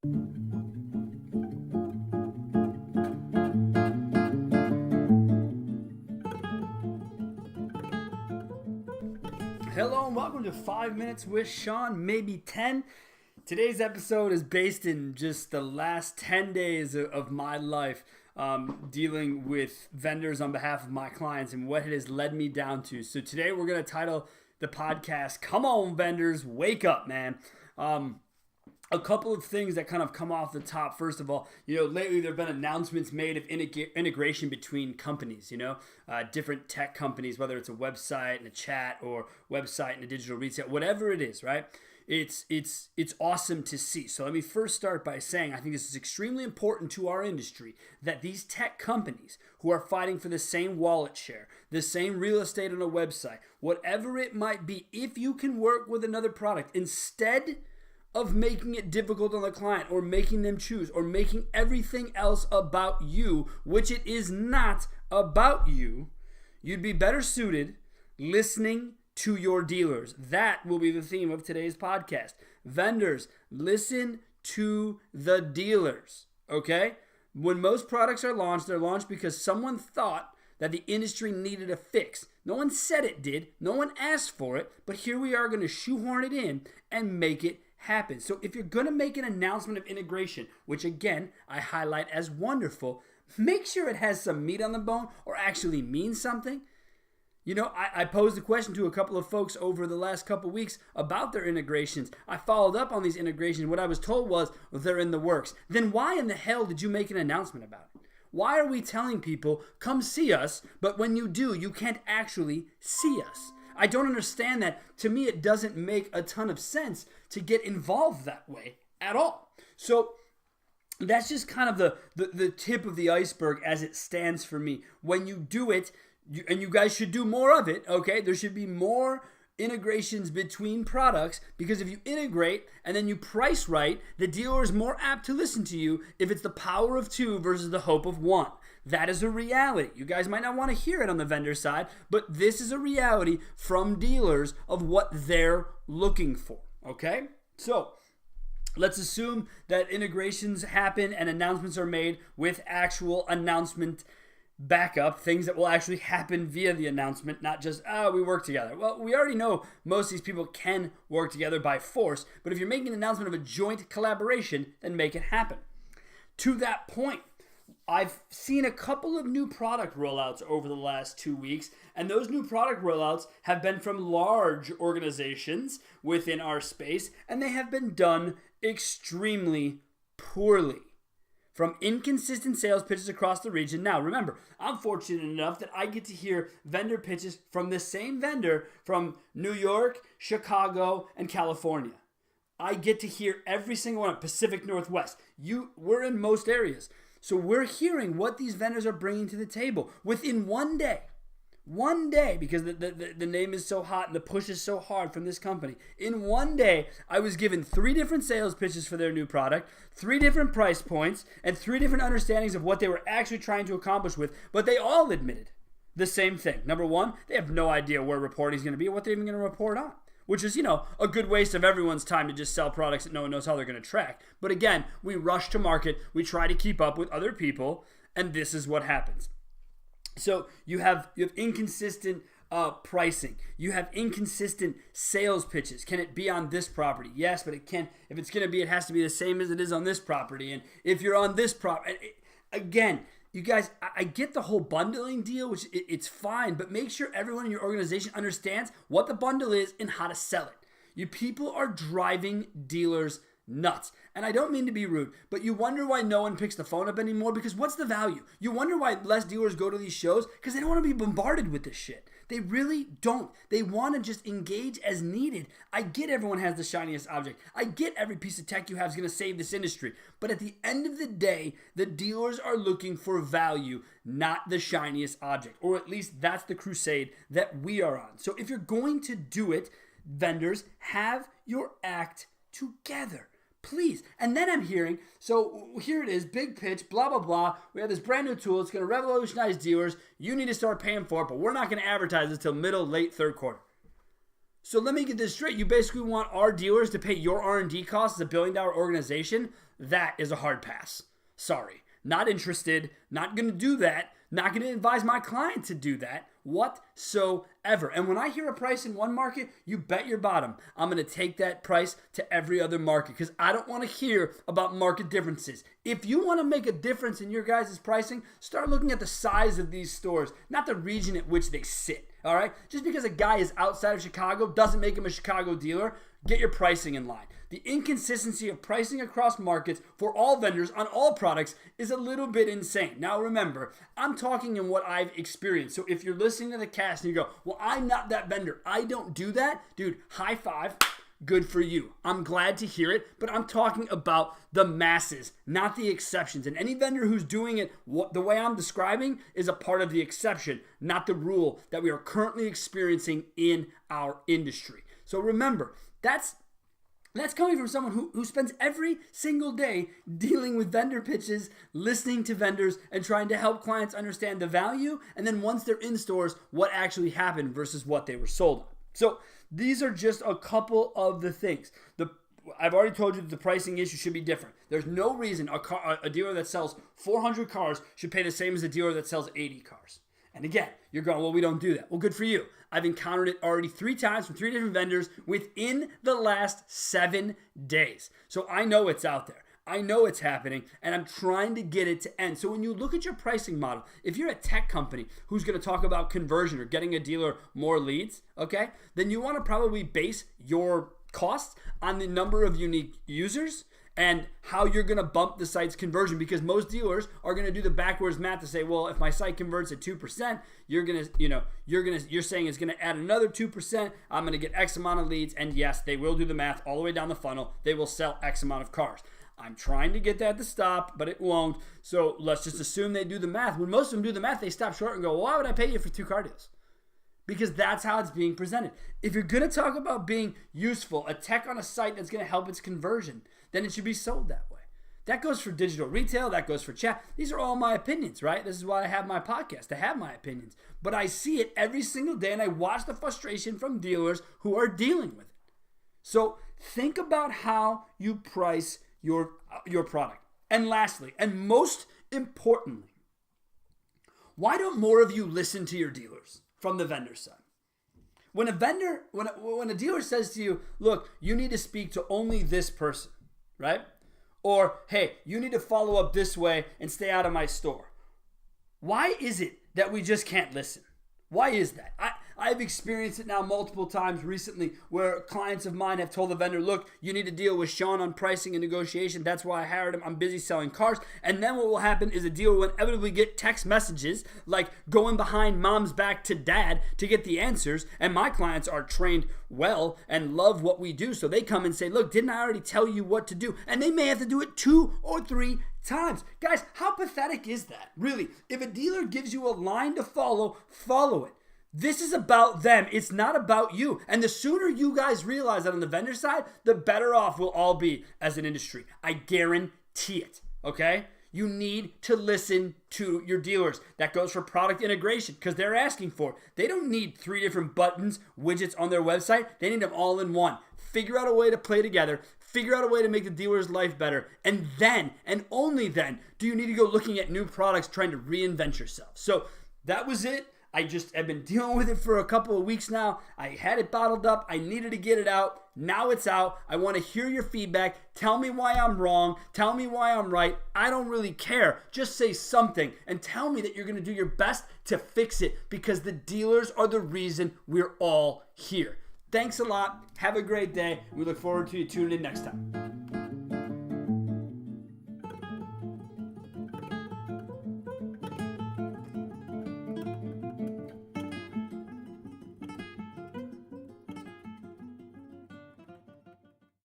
Hello and welcome to 5 Minutes with Sean, maybe 10. Today's episode is based in just the last 10 days of my life dealing with vendors on behalf of my clients and what it has led me down to. So today we're going to title the podcast, Come On Vendors, Wake Up, Man. A couple of things that kind of come off the top. First of all, lately there have been announcements made of integration between companies, different tech companies, whether it's a website and a chat or website and a digital retail, whatever it is, right? It's awesome to see. So let me first start by saying I think this is extremely important to our industry that these tech companies who are fighting for the same wallet share, the same real estate on a website, whatever it might be, if you can work with another product instead of making it difficult on the client or making them choose or making everything else about you, which it is not about you, you'd be better suited listening to your dealers. That will be the theme of today's podcast. Vendors, listen to the dealers, okay? When most products are launched, they're launched because someone thought that the industry needed a fix. No one said it did. No one asked for it. But here we are going to shoehorn it in and make it happen. So if you're going to make an announcement of integration, which again, I highlight as wonderful, make sure it has some meat on the bone or actually means something. I posed a question to a couple of folks over the last couple of weeks about their integrations. I followed up on these integrations. What I was told was they're in the works. Then why in the hell did you make an announcement about it? Why are we telling people, come see us, but when you do, you can't actually see us? I don't understand that. To me, it doesn't make a ton of sense to get involved that way at all. So that's just kind of the tip of the iceberg as it stands for me. When you do it, and you guys should do more of it, okay? There should be more integrations between products, because if you integrate and then you price right, the dealer is more apt to listen to you if it's the power of two versus the hope of one. That is a reality. You guys might not want to hear it on the vendor side, but this is a reality from dealers of what they're looking for, okay? So let's assume that integrations happen and announcements are made with actual announcement backup, things that will actually happen via the announcement, not just, we work together. Well, we already know most of these people can work together by force, but if you're making an announcement of a joint collaboration, then make it happen. To that point, I've seen a couple of new product rollouts over the last 2 weeks, and those new product rollouts have been from large organizations within our space, and they have been done extremely poorly. From inconsistent sales pitches across the region. Now, remember, I'm fortunate enough that I get to hear vendor pitches from the same vendor from New York, Chicago, and California. I get to hear every single one of Pacific Northwest. We're in most areas. So we're hearing what these vendors are bringing to the table within one day. One day, because the name is so hot and the push is so hard from this company. In one day, I was given 3 different sales pitches for their new product, 3 different price points, and 3 different understandings of what they were actually trying to accomplish with, but they all admitted the same thing. Number one, they have no idea where reporting is going to be or what they're even going to report on, which is, a good waste of everyone's time to just sell products that no one knows how they're going to track. But again, we rush to market, we try to keep up with other people, and this is what happens. So you have inconsistent pricing. You have inconsistent sales pitches. Can it be on this property? Yes, but it can. If it's going to be, it has to be the same as it is on this property. And if you're on this property, again, you guys, I get the whole bundling deal, which it's fine, but make sure everyone in your organization understands what the bundle is and how to sell it. You people are driving dealers nuts. And I don't mean to be rude, but you wonder why no one picks the phone up anymore, because what's the value? You wonder why less dealers go to these shows, because they don't want to be bombarded with this shit. They really don't. They want to just engage as needed. I get everyone has the shiniest object. I get every piece of tech you have is going to save this industry. But at the end of the day, the dealers are looking for value, not the shiniest object. Or at least that's the crusade that we are on. So if you're going to do it, vendors, have your act together. Please. And then I'm hearing, so here it is, big pitch, blah, blah, blah. We have this brand new tool. It's going to revolutionize dealers. You need to start paying for it, but we're not going to advertise it until late third quarter. So let me get this straight. You basically want our dealers to pay your R&D costs as a billion-dollar organization? That is a hard pass. Sorry. Not interested. Not going to do that. Not going to advise my client to do that whatsoever. And when I hear a price in one market, you bet your bottom I'm going to take that price to every other market because I don't want to hear about market differences. If you want to make a difference in your guys' pricing, start looking at the size of these stores, not the region at which they sit. All right? Just because a guy is outside of Chicago doesn't make him a Chicago dealer. Get your pricing in line. The inconsistency of pricing across markets for all vendors on all products is a little bit insane. Now remember, I'm talking in what I've experienced. So if you're listening to the cast and you go, well, I'm not that vendor, I don't do that, dude, high five. Good for you. I'm glad to hear it, but I'm talking about the masses, not the exceptions. And any vendor who's doing it the way I'm describing is a part of the exception, not the rule that we are currently experiencing in our industry. So remember, that's coming from someone who spends every single day dealing with vendor pitches, listening to vendors, and trying to help clients understand the value, and then once they're in stores, what actually happened versus what they were sold on. So these are just a couple of the things. I've already told you that the pricing issue should be different. There's no reason a dealer that sells 400 cars should pay the same as a dealer that sells 80 cars. And again, you're going, well, we don't do that. Well, good for you. I've encountered it already 3 times from 3 different vendors within the last 7 days. So I know it's out there. I know it's happening, and I'm trying to get it to end. So when you look at your pricing model, if you're a tech company who's going to talk about conversion or getting a dealer more leads, okay, then you want to probably base your costs on the number of unique users and how you're going to bump the site's conversion, because most dealers are going to do the backwards math to say, well, if my site converts at 2%, you're saying it's going to add another 2%. I'm going to get X amount of leads, and yes, they will do the math all the way down the funnel. They will sell X amount of cars. I'm trying to get that to stop, but it won't. So let's just assume they do the math. When most of them do the math, they stop short and go, why would I pay you for 2 car deals? Because that's how it's being presented. If you're going to talk about being useful, a tech on a site that's going to help its conversion, then it should be sold that way. That goes for digital retail. That goes for chat. These are all my opinions, right? This is why I have my podcast. I have my opinions. But I see it every single day, and I watch the frustration from dealers who are dealing with it. So think about how you price your product. And lastly, and most importantly, why don't more of you listen to your dealers from the vendor side? When a dealer says to you, look, you need to speak to only this person, right? Or, hey, you need to follow up this way and stay out of my store. Why is it that we just can't listen? Why is that? I've experienced it now multiple times recently where clients of mine have told the vendor, look, you need to deal with Sean on pricing and negotiation. That's why I hired him. I'm busy selling cars. And then what will happen is a dealer will inevitably get text messages like going behind mom's back to dad to get the answers. And my clients are trained well and love what we do. So they come and say, look, didn't I already tell you what to do? And they may have to do it 2 or 3 times. Guys, how pathetic is that? Really, if a dealer gives you a line to follow, follow it. This is about them. It's not about you. And the sooner you guys realize that on the vendor side, the better off we'll all be as an industry. I guarantee it. Okay? You need to listen to your dealers. That goes for product integration because they're asking for it. They don't need 3 different buttons, widgets on their website. They need them all in one. Figure out a way to play together. Figure out a way to make the dealer's life better. And then, and only then, do you need to go looking at new products trying to reinvent yourself. So that was it. I've been dealing with it for a couple of weeks now. I had it bottled up. I needed to get it out. Now it's out. I want to hear your feedback. Tell me why I'm wrong. Tell me why I'm right. I don't really care. Just say something and tell me that you're going to do your best to fix it because the dealers are the reason we're all here. Thanks a lot. Have a great day. We look forward to you tuning in next time.